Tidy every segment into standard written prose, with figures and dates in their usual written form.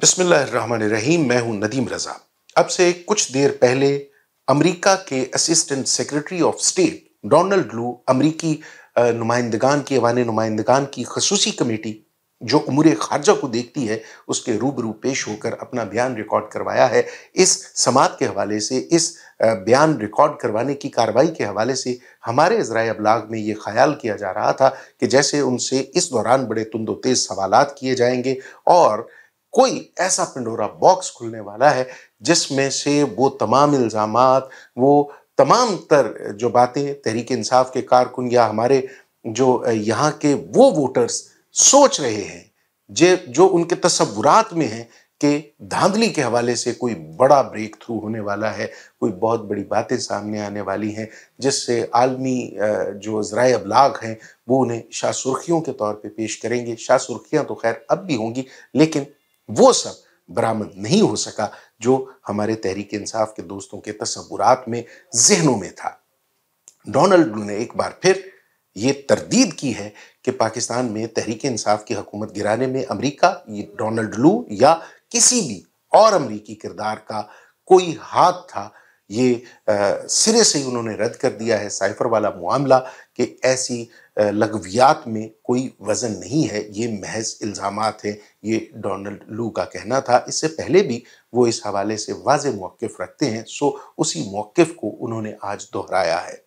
बिस्मिल्लाहिर्रहमानिर्रहीम। मैं हूं नदीम रजा। अब से कुछ देर पहले अमेरिका के assistant secretary of state Donald लू अमेरिकी नुमाइंदगान की ऐवान नुमाइंदगान की खसूसी कमेटी जो उमूर खारजा को देखती है उसके रूबरू पेश होकर अपना बयान रिकॉर्ड करवाया है। इस समात के हवाले से, इस बयान रिकॉर्ड करवाने की कार्रवाई के हवाले से हमारे ज़राए अबलाग में ये ख्याल किया जा रहा था कि जैसे उनसे इस दौरान बड़े तुंदो तेज सवालात किए जाएंगे और कोई ऐसा पिंडोरा बॉक्स खुलने वाला है जिसमें से वो तमाम इल्ज़ामात, वो तमाम तर जो बातें तहरीक इंसाफ के कारकुन या हमारे जो यहाँ के वो वोटर्स सोच रहे हैं, जो उनके तसव्वुरात में है कि धांधली के हवाले से कोई बड़ा ब्रेक थ्रू होने वाला है, कोई बहुत बड़ी बातें सामने आने वाली हैं, जिससे आलमी जो ज़राए अबलाग हैं वो उन्हें शाह सुर्खियों के तौर पे पेश करेंगे। शाह सुर्खियाँ तो खैर अब भी होंगी, लेकिन वो सब बरामद नहीं हो सका जो हमारे तहरीक इंसाफ के दोस्तों के तसव्वुरात में, ज़हनों में था। डोनाल्ड लू ने एक बार फिर ये तरदीद की है कि पाकिस्तान में तहरीक इंसाफ की हुकूमत गिराने में अमेरिका, ये डोनाल्ड लू या किसी भी और अमेरिकी किरदार का कोई हाथ था। ये सिरे से ही उन्होंने रद्द कर दिया है साइफर वाला मामला कि ऐसी लग़वियात में कोई वज़न नहीं है, ये महज इल्ज़ामात हैं, ये डोनाल्ड लू का कहना था। इससे पहले भी वो इस हवाले से वाज़ेह मौक़िफ़ रखते हैं, सो उसी मौक़िफ़ को उन्होंने आज दोहराया है।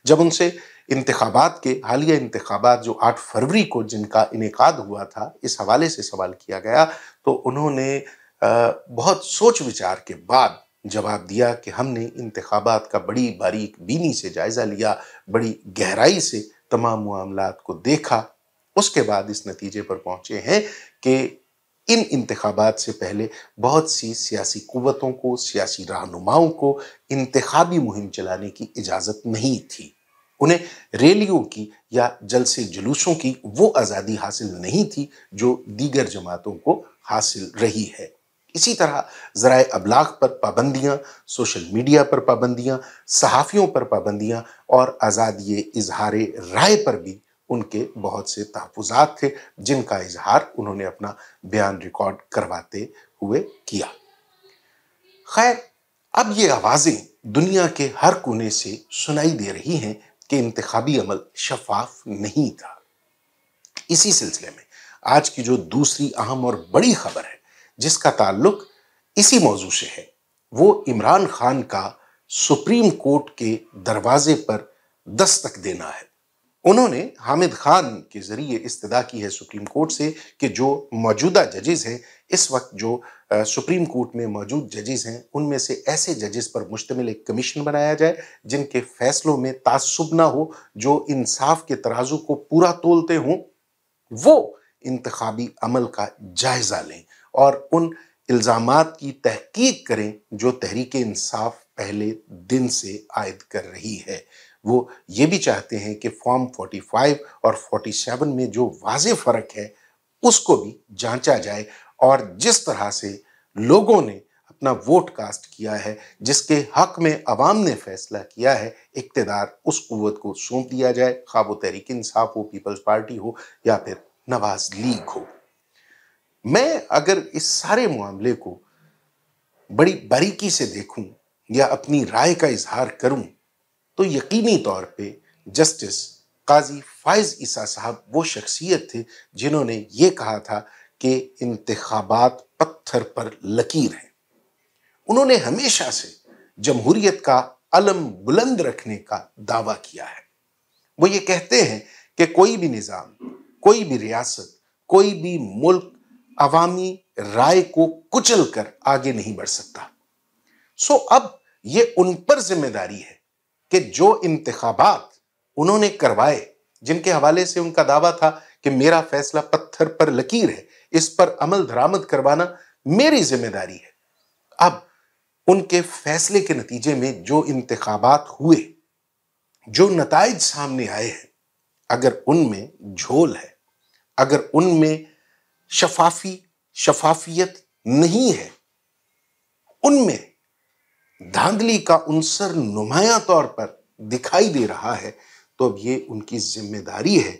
जब उनसे इंतखाबात के हालिया इंतखाबात जो 8 फरवरी को जिनका इनेकाद हुआ था, इस हवाले से सवाल किया गया तो उन्होंने बहुत सोच विचार के बाद जवाब दिया कि हमने इंतखाबात का बड़ी बारीक बीनी से जायज़ा लिया, बड़ी गहराई से तमाम मामलात को देखा, उसके बाद इस नतीजे पर पहुंचे हैं कि इन इंतखाबात से पहले बहुत सी सियासी कुव्वतों को, सियासी रहनुमाओं को इंतखाबी मुहिम चलाने की इजाज़त नहीं थी। उन्हें रैलियों की या जलसे जुलूसों की वो आज़ादी हासिल नहीं थी जो दीगर जमातों को हासिल रही है। इसी तरह ज़राए अबलाग पर पाबंदियाँ, सोशल मीडिया पर पाबंदियाँ, सहाफ़ियों पर पाबंदियाँ और आज़ादी इज़हार राय पर भी उनके बहुत से तहफ़्फ़ुज़ात थे, जिनका इज़हार उन्होंने अपना बयान रिकॉर्ड करवाते हुए किया। खैर, अब ये आवाज़ें दुनिया के हर कोने से सुनाई दे रही हैं कि इंतखाबी अमल शफाफ नहीं था। इसी सिलसिले में आज की जो दूसरी अहम और बड़ी खबर है, जिसका ताल्लुक इसी मौजू से है, वो इमरान खान का सुप्रीम कोर्ट के दरवाजे पर दस्तक देना है। उन्होंने हामिद खान के ज़रिए इस्तदा की है सुप्रीम कोर्ट से कि जो मौजूदा जजेस हैं, इस वक्त जो सुप्रीम कोर्ट में मौजूद जजेस हैं, उनमें से ऐसे जजेस पर मुश्तमिल एक कमीशन बनाया जाए जिनके फैसलों में तासुब ना हो, जो इंसाफ के तराजू को पूरा तोलते हों, वो इंतखाबी अमल का जायज़ा लें और उन इल्ज़ामात की तहकीक करें जो तहरीक इंसाफ पहले दिन से आयद कर रही है। वो ये भी चाहते हैं कि फॉर्म 45 और 47 में जो वाज़ेह फ़र्क है उसको भी जांचा जाए और जिस तरह से लोगों ने अपना वोट कास्ट किया है, जिसके हक में अवाम ने फैसला किया है, इक़्तिदार उस कुव्वत को सौंप दिया जाए, खा वो तहरीक इंसाफ हो, पीपल्स पार्टी हो या फिर नवाज लीग हो। मैं अगर इस सारे मामले को बड़ी बारीकी से देखूं या अपनी राय का इजहार करूं तो यकीनी तौर पे जस्टिस काजी फाइज ईसा साहब वो शख्सियत थे जिन्होंने ये कहा था कि इंतखाबात पत्थर पर लकीर है। उन्होंने हमेशा से जमहूरियत का अलम बुलंद रखने का दावा किया है। वो ये कहते हैं कि कोई भी निज़ाम, कोई भी रियासत, कोई भी मुल्क अवामी राय को कुचल कर आगे नहीं बढ़ सकता। सो अब ये उन पर जिम्मेदारी है कि जो इंतखाबात उन्होंने करवाए, जिनके हवाले से उनका दावा था कि मेरा फैसला पत्थर पर लकीर है, इस पर अमल दरामद करवाना मेरी जिम्मेदारी है। अब उनके फैसले के नतीजे में जो इंतखाबात हुए, जो नताइज सामने आए हैं, अगर उनमें झोल है, अगर उनमें शफाफियत नहीं है, उनमें धांधली का उनसर नुमाया तौर पर दिखाई दे रहा है, तो अब ये उनकी जिम्मेदारी है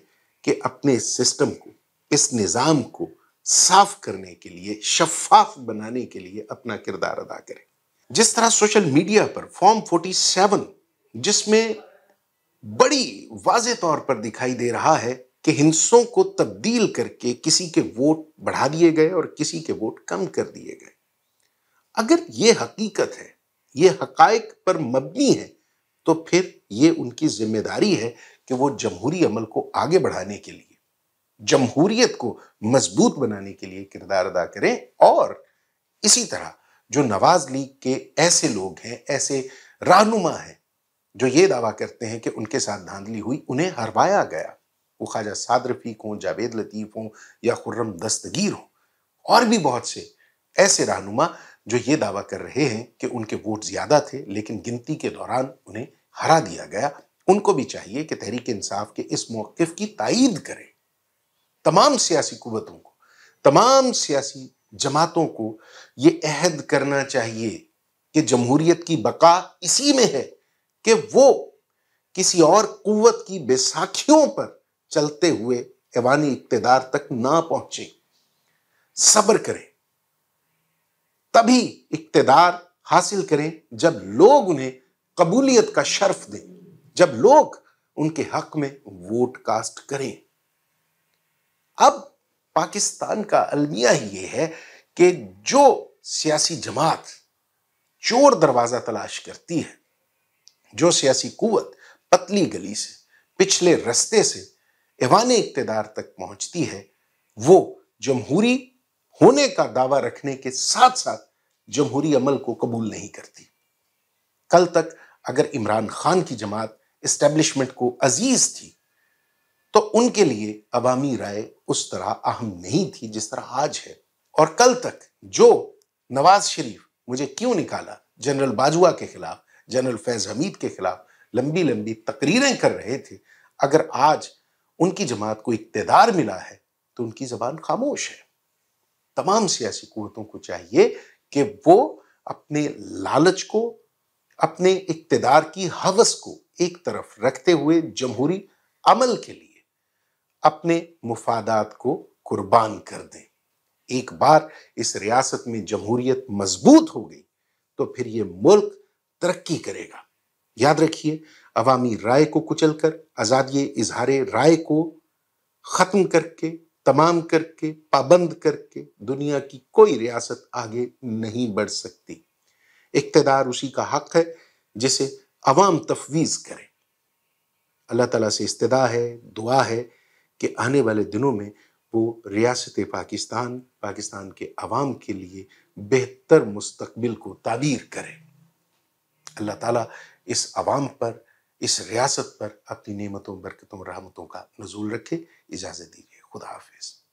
कि अपने सिस्टम को, इस निज़ाम को صاف کرنے کے لیے، شفاف بنانے کے لیے اپنا کردار ادا کرے۔ جس طرح سوشل میڈیا پر فارم 47، جس میں بڑی واضح طور پر دکھائی دے رہا ہے کہ ہندسوں کو تبدیل کر کے کسی کے ووٹ بڑھا دیے گئے اور کسی کے ووٹ کم کر دیے گئے، اگر یہ حقیقت ہے، یہ حقائق پر مبنی ہے، تو پھر یہ ان کی ذمہ داری ہے کہ وہ جمہوری عمل کو آگے بڑھانے کے لیے، جمہوریت کو مضبوط بنانے کے لیے کردار ادا کریں۔ اور اسی طرح جو نواز لیگ کے ایسے لوگ ہیں، ایسے رہنما ہیں جو یہ دعویٰ کرتے ہیں کہ ان کے ساتھ دھاندلی ہوئی، انہیں ہروایا گیا، وہ خواجہ سعد رفیق ہوں، جاوید لطیف ہوں یا خرم دستگیر ہوں، اور بھی بہت سے ایسے رہنما جو یہ دعویٰ کر رہے ہیں کہ ان کے ووٹ زیادہ تھے لیکن گنتی کے دوران انہیں ہرا دیا گیا، ان کو بھی چاہیے کہ تحریک انصاف کے اس موقف کی تائید کریں۔ تمام سیاسی قوتوں کو، تمام سیاسی جماعتوں کو یہ عہد کرنا چاہیے کہ جمہوریت کی بقا اسی میں ہے کہ وہ کسی اور قوت کی بیساکھیوں پر چلتے ہوئے ایوانی اقتدار تک نہ پہنچے، صبر کریں، تبھی اقتدار حاصل کریں جب لوگ انہیں قبولیت کا شرف دیں، جب لوگ ان کے حق میں ووٹ کاسٹ کریں۔ اب پاکستان کا المیہ ہی یہ ہے کہ جو سیاسی جماعت چور دروازہ تلاش کرتی ہے، جو سیاسی قوت پتلی گلی سے، پچھلے رستے سے ایوان اقتدار تک پہنچتی ہے، وہ جمہوری ہونے کا دعویٰ رکھنے کے ساتھ ساتھ جمہوری عمل کو قبول نہیں کرتی۔ کل تک اگر عمران خان کی جماعت اسٹیبلشمنٹ کو عزیز تھی تو ان کے لیے عوامی رائے اس طرح اہم نہیں تھی جس طرح آج ہے۔ اور کل تک جو نواز شریف مجھے کیوں نکالا جنرل باجوہ کے خلاف، جنرل فیض حمید کے خلاف لمبی لمبی تقریریں کر رہے تھے، اگر آج ان کی جماعت کو اقتدار ملا ہے تو ان کی زبان خاموش ہے۔ تمام سیاسی قوتوں کو چاہیے کہ وہ اپنے لالچ کو، اپنے اقتدار کی ہوس کو ایک طرف رکھتے ہوئے جمہوری عمل کے لیے اپنے مفادات کو قربان کر دیں۔ ایک بار اس ریاست میں جمہوریت مضبوط ہو گئی تو پھر یہ ملک ترقی کرے گا۔ یاد رکھیے، عوامی رائے کو کچل کر، آزادی اظہار رائے کو ختم کر کے، تمام کر کے، پابند کر کے دنیا کی کوئی ریاست آگے نہیں بڑھ سکتی۔ اقتدار اسی کا حق ہے جسے عوام تفویض کرے۔ اللہ تعالیٰ سے استدعا ہے، دعا ہے کہ آنے والے دنوں میں وہ ریاست پاکستان، پاکستان کے عوام کے لیے بہتر مستقبل کو تعبیر کرے۔ اللہ تعالیٰ اس عوام پر، اس ریاست پر اپنی نعمتوں، برکتوں، رحمتوں کا نزول رکھے۔ اجازت دیجیے، خدا حافظ۔